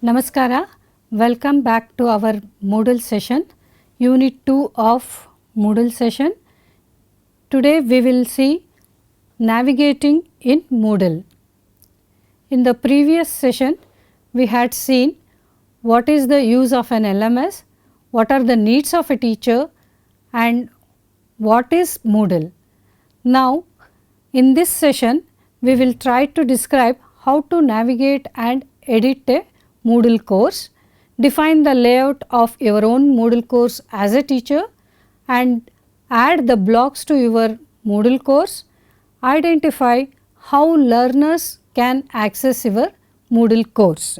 Namaskara, welcome back to our Moodle session, Unit 2 of Moodle session. Today we will see navigating in Moodle. In the previous session, we had seen what is the use of an LMS, what are the needs of a teacher and what is Moodle. Now, in this session, we will try to describe how to navigate and edit a Moodle course, define the layout of your own Moodle course as a teacher and add the blocks to your Moodle course, identify how learners can access your Moodle course.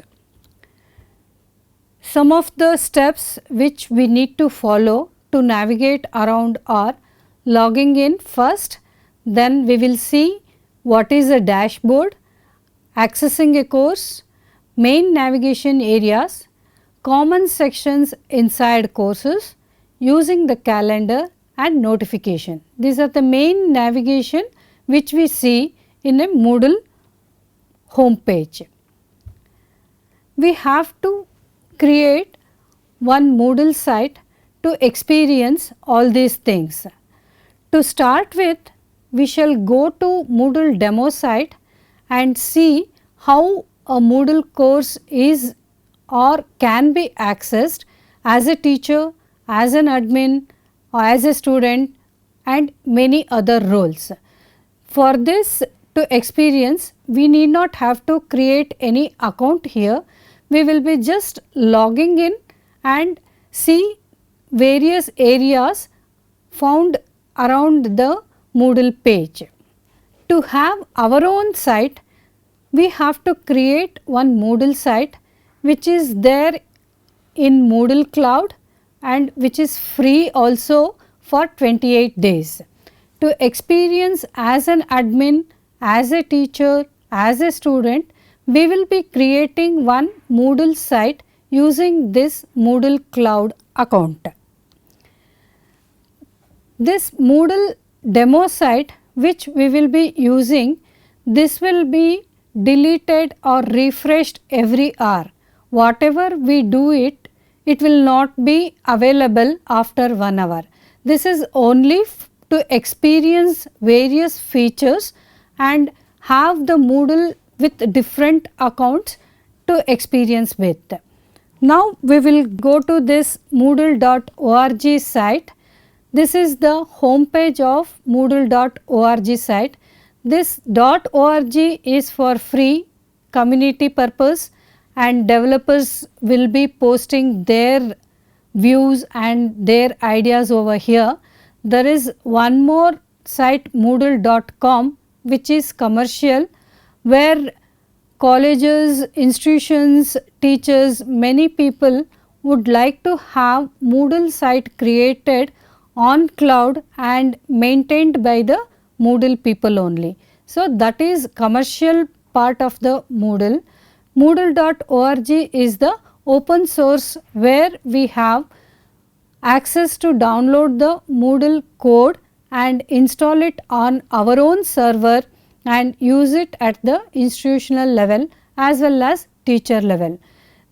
Some of the steps which we need to follow to navigate around are logging in first, then we will see what is a dashboard, accessing a course, main navigation areas, common sections inside courses, using the calendar and notification. These are the main navigation which we see in a Moodle home page. We have to create one Moodle site to experience all these things. To start with, we shall go to Moodle demo site and see how a Moodle course is or can be accessed as a teacher, as an admin or as a student and many other roles. For this to experience, we need not have to create any account here. We will be just logging in and see various areas found around the Moodle page. To have our own site, we have to create one Moodle site which is there in Moodle Cloud and which is free also for 28 days. To experience as an admin, as a teacher, as a student, we will be creating one Moodle site using this Moodle Cloud account. This Moodle demo site which we will be using, this will be deleted or refreshed every hour. Whatever we do it, it will not be available after 1 hour. This is only to experience various features and have the Moodle with different accounts to experience with. Now, we will go to this moodle.org site. This is the home page of moodle.org site. This .org is for free community purpose and developers will be posting their views and their ideas over here. There is one more site moodle.com which is commercial, where colleges, institutions, teachers, many people would like to have Moodle site created on cloud and maintained by the Moodle people only. So, that is commercial part of the Moodle. Moodle.org is the open source where we have access to download the Moodle code and install it on our own server and use it at the institutional level as well as teacher level.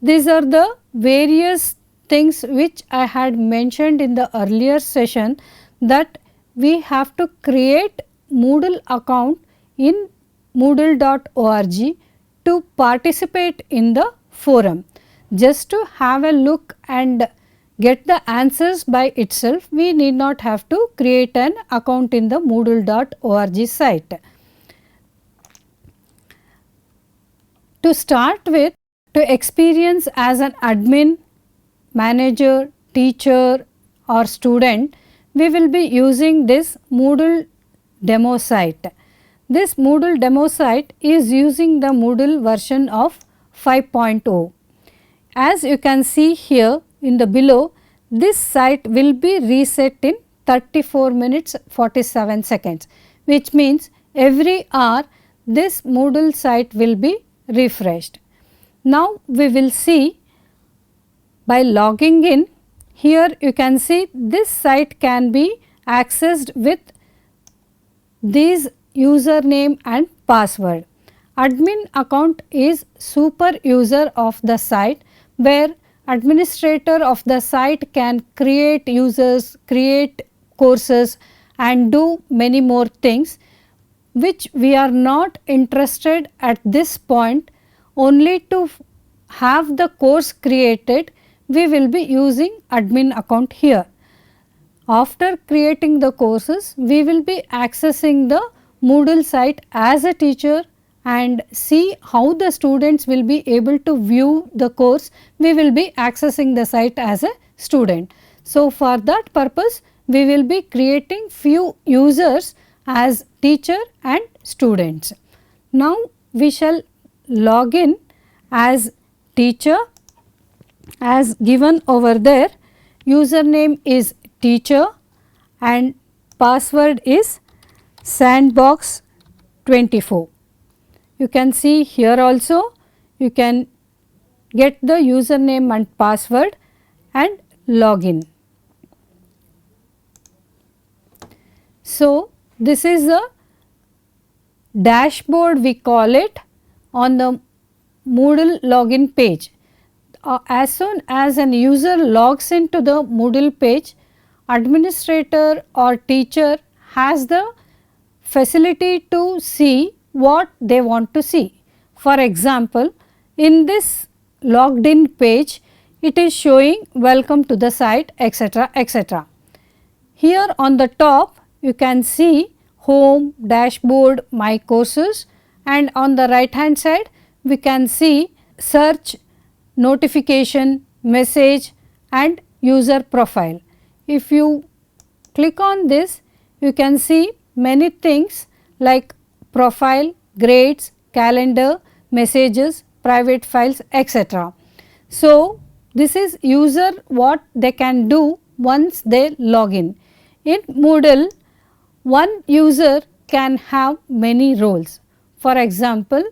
These are the various things which I had mentioned in the earlier session, that we have to create Moodle account in moodle.org to participate in the forum. Just to have a look and get the answers by itself, we need not have to create an account in the moodle.org site. To start with, to experience as an admin, manager, teacher or student, we will be using this Moodle demo site. This Moodle demo site is using the Moodle version of 5.0. As you can see here in the below, this site will be reset in 34 minutes 47 seconds, which means every hour this Moodle site will be refreshed. Now, we will see by logging in. Here you can see this site can be accessed with these username and password. Admin account is super user of the site, where administrator of the site can create users, create courses and do many more things, which we are not interested at this point. Only to have the course created, we will be using admin account here. After creating the courses, we will be accessing the Moodle site as a teacher and see how the students will be able to view the course. We will be accessing the site as a student. So, for that purpose, we will be creating few users as teacher and students. Now, we shall log in as teacher as given over there. Username is teacher and password is sandbox 24. You can see here also you can get the username and password and login. So, this is the dashboard we call it on the Moodle login page. As soon as an user logs into the Moodle page, administrator or teacher has the facility to see what they want to see. For example, in this logged in page, it is showing welcome to the site, etc., etc. Here on the top you can see home, dashboard, my courses, and on the right hand side we can see search, notification, message and user profile. If you click on this, you can see many things like profile, grades, calendar, messages, private files, etc. So, this is user what they can do once they log in. In Moodle, one user can have many roles. For example,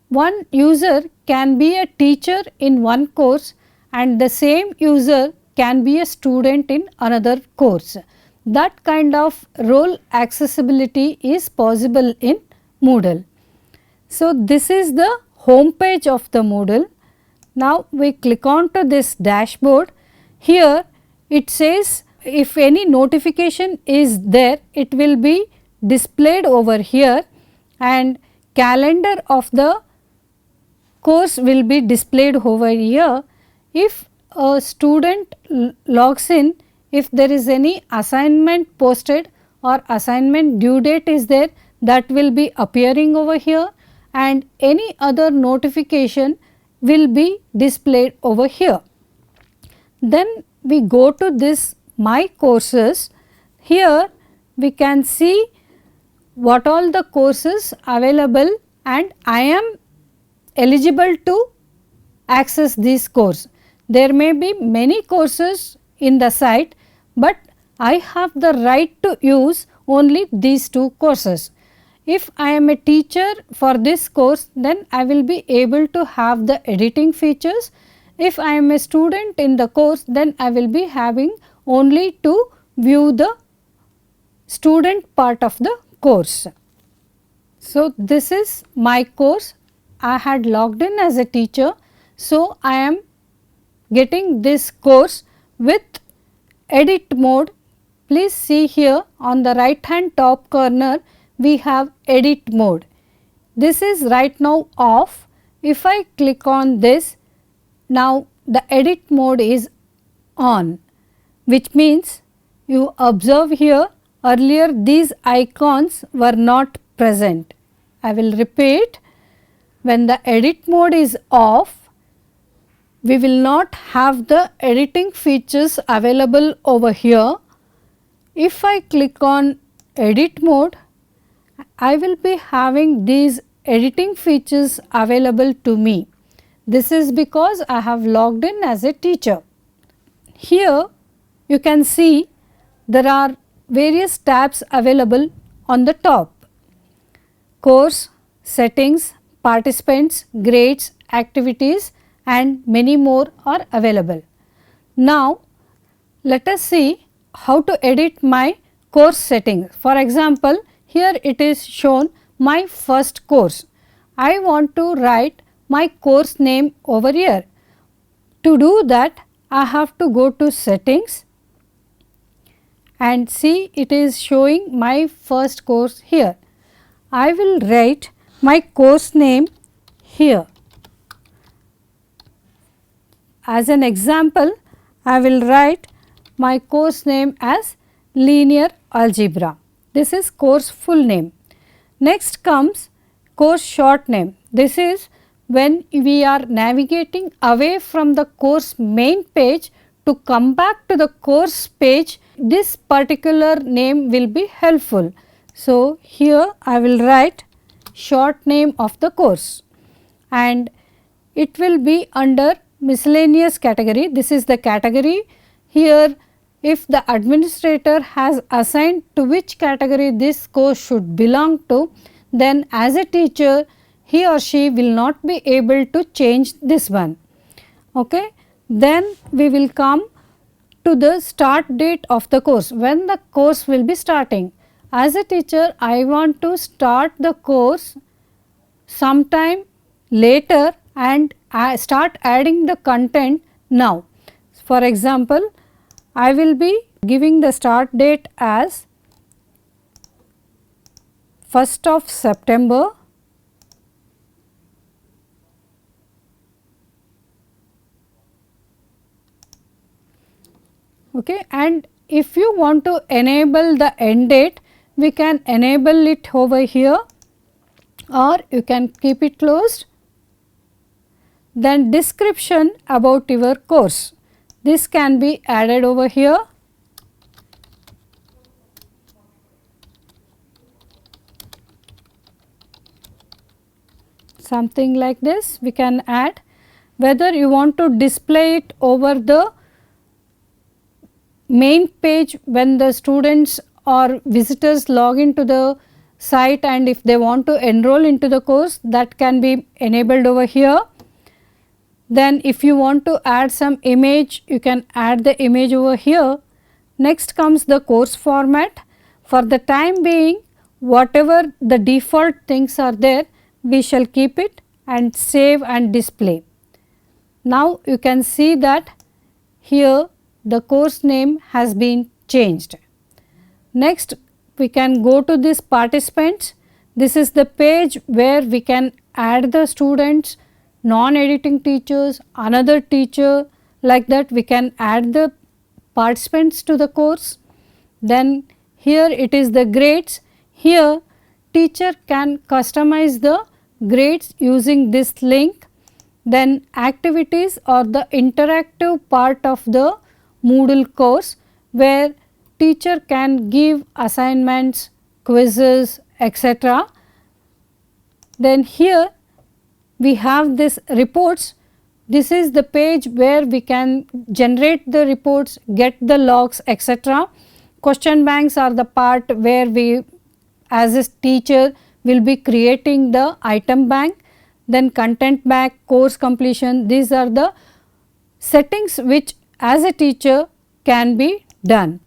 one user can be a teacher in one course and the same user can be a student in another course. That kind of role accessibility is possible in Moodle. So, this is the home page of the Moodle. Now, we click on to this dashboard. Here it says if any notification is there, it will be displayed over here and calendar of the course will be displayed over here. If a student logs in, if there is any assignment posted or assignment due date is there, that will be appearing over here and any other notification will be displayed over here. Then we go to this my courses. Here we can see what all the courses available and I am eligible to access this course. There may be many courses in the site, but I have the right to use only these two courses. If I am a teacher for this course, then I will be able to have the editing features. If I am a student in the course, then I will be having only to view the student part of the course. So, this is my course. I had logged in as a teacher. So, I am getting this course with edit mode. Please see here on the right hand top corner we have edit mode. This is right now off. If I click on this, now the edit mode is on, which means you observe here earlier these icons were not present. I will repeat, when the edit mode is off, we will not have the editing features available over here. If I click on edit mode, I will be having these editing features available to me. This is because I have logged in as a teacher. Here you can see there are various tabs available on the top: course, settings, participants, grades, activities and many more are available. Now, let us see how to edit my course settings. For example, here it is shown my first course. I want to write my course name over here. To do that, I have to go to settings and see it is showing my first course here. I will write my course name here. As an example, I will write my course name as linear algebra. This is course full name. Next comes course short name. This is when we are navigating away from the course main page to come back to the course page, this particular name will be helpful. So, here I will write short name of the course and it will be under miscellaneous category. This is the category. Here if the administrator has assigned to which category this course should belong to, then as a teacher he or she will not be able to change this one. Okay. Then we will come to the start date of the course, when the course will be starting. As a teacher, I want to start the course sometime later and start adding the content now. For example, I will be giving the start date as 1st of September . Okay, and if you want to enable the end date, we can enable it over here or you can keep it closed. Then description about your course, this can be added over here. Something like this we can add. Whether you want to display it over the main page when the students or visitors log into the site and if they want to enroll into the course, that can be enabled over here. Then if you want to add some image, you can add the image over here. Next comes the course format. For the time being, whatever the default things are there, we shall keep it and save and display. Now you can see that here the course name has been changed. Next we can go to this participants. This is the page where we can add the students, non-editing teachers, another teacher, like that we can add the participants to the course. Then here it is the grades. Here teacher can customize the grades using this link. Then activities or the interactive part of the Moodle course where teacher can give assignments, quizzes, etc. Then here we have this reports. This is the page where we can generate the reports, get the logs, etc. Question banks are the part where we as a teacher will be creating the item bank. Then content bank, course completion, these are the settings which as a teacher can be done.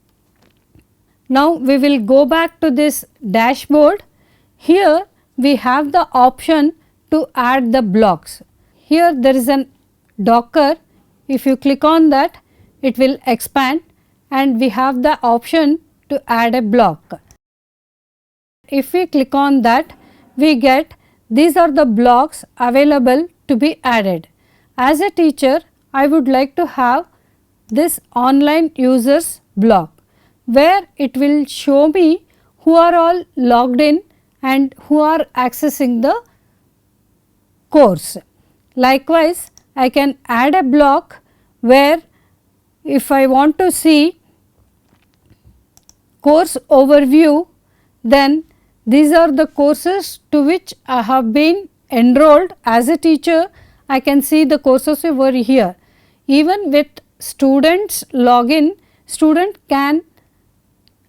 Now we will go back to this dashboard. Here we have the option to add the blocks. Here there is an Docker. If you click on that, it will expand and we have the option to add a block. If we click on that, we get these are the blocks available to be added. As a teacher, I would like to have this online users block where it will show me who are all logged in and who are accessing the course. Likewise, I can add a block where if I want to see course overview, then these are the courses to which I have been enrolled as a teacher. I can see the courses over here. Even with students login, student can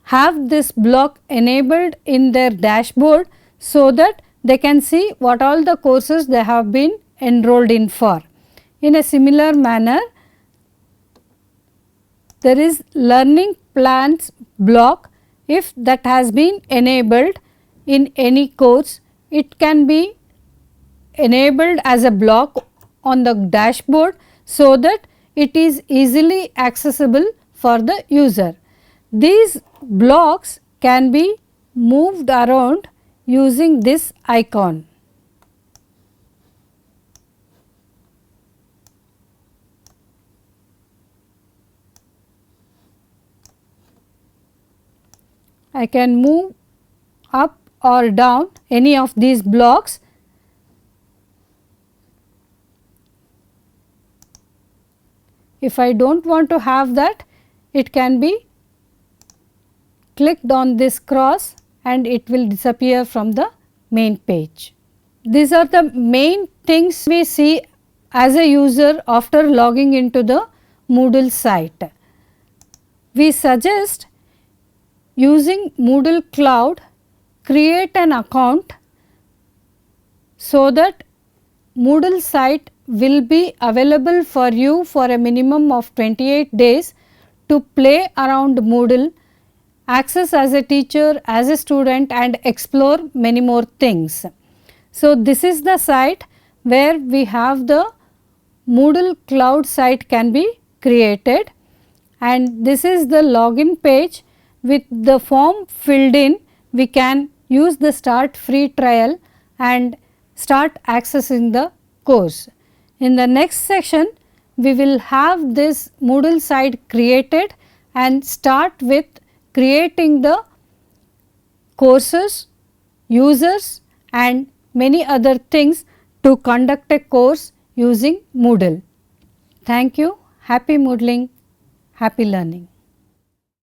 have this block enabled in their dashboard so that they can see what all the courses they have been enrolled in for. In a similar manner, there is learning plans block. If that has been enabled in any course, it can be enabled as a block on the dashboard so that it is easily accessible for the user. These blocks can be moved around using this icon. I can move up or down any of these blocks. If I do not want to have that, it can be clicked on this cross and it will disappear from the main page. These are the main things we see as a user after logging into the Moodle site. We suggest using Moodle Cloud, create an account so that Moodle site will be available for you for a minimum of 28 days to play around Moodle, access as a teacher, as a student and explore many more things. So, this is the site where we have the Moodle Cloud site can be created, and this is the login page. With the form filled in, we can use the start free trial and start accessing the course. In the next section, we will have this Moodle site created and start with creating the courses, users and many other things to conduct a course using Moodle. Thank you. Happy Moodling, happy learning.